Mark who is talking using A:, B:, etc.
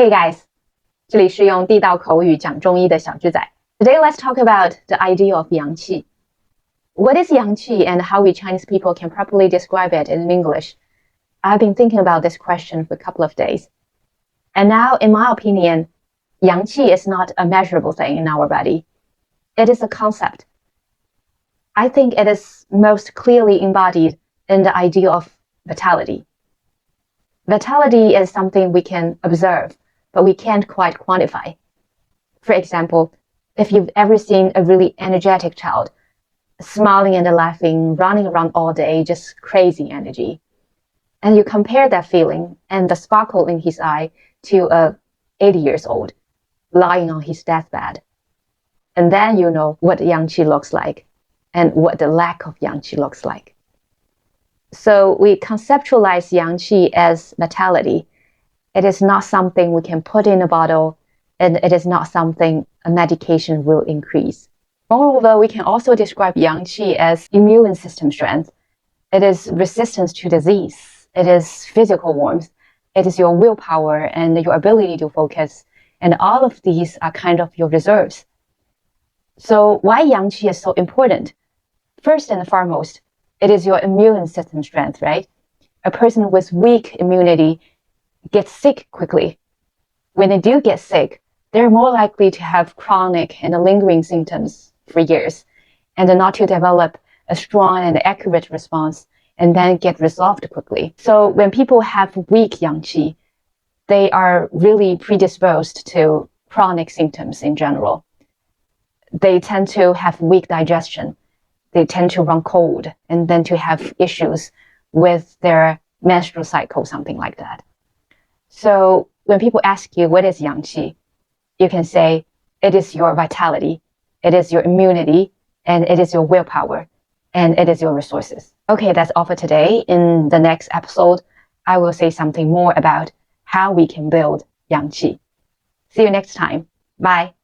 A: Hey guys，这里是用地道口语讲中医的小智仔。Today let's talk about the idea of 阳气. What is 阳气 and how we Chinese people can properly describe it in English? I've been thinking about this question for a couple of days. And now, in my opinion, 阳气 is not a measurable thing in our body. It is a concept. I think it is most clearly embodied in the idea of vitality. Vitality is something we can observe, but we can't quite quantify. For example, if you've ever seen a really energetic child, smiling and laughing, running around all day, just crazy energy, and you compare that feeling and the sparkle in his eye to a 80 years old lying on his deathbed, and then you know what yang qi looks like and what the lack of yang qi looks like. So we conceptualize yang qi as vitality. It is not something we can put in a bottle, and it is not something a medication will increase. Moreover, we can also describe yang qi as immune system strength. It is resistance to disease. It is physical warmth. It is your willpower and your ability to focus. And all of these are kind of your reserves. So why yang qi is so important? First and foremost, it is your immune system strength, right? A person with weak immunity gets sick quickly. When they do get sick, they're more likely to have chronic and lingering symptoms for years and not to develop a strong and accurate response and then get resolved quickly. So when people have weak yang qi, they are really predisposed to chronic symptoms in general. They tend to have weak digestion. They tend to run cold and then to have issues with their menstrual cycle, something like that. So when people ask you what is yang qi, you can say it is your vitality, it is your immunity, and it is your willpower, and it is your resources. Okay, that's all for today. In the next episode, I will say something more about how we can build yang qi. See you next time. Bye.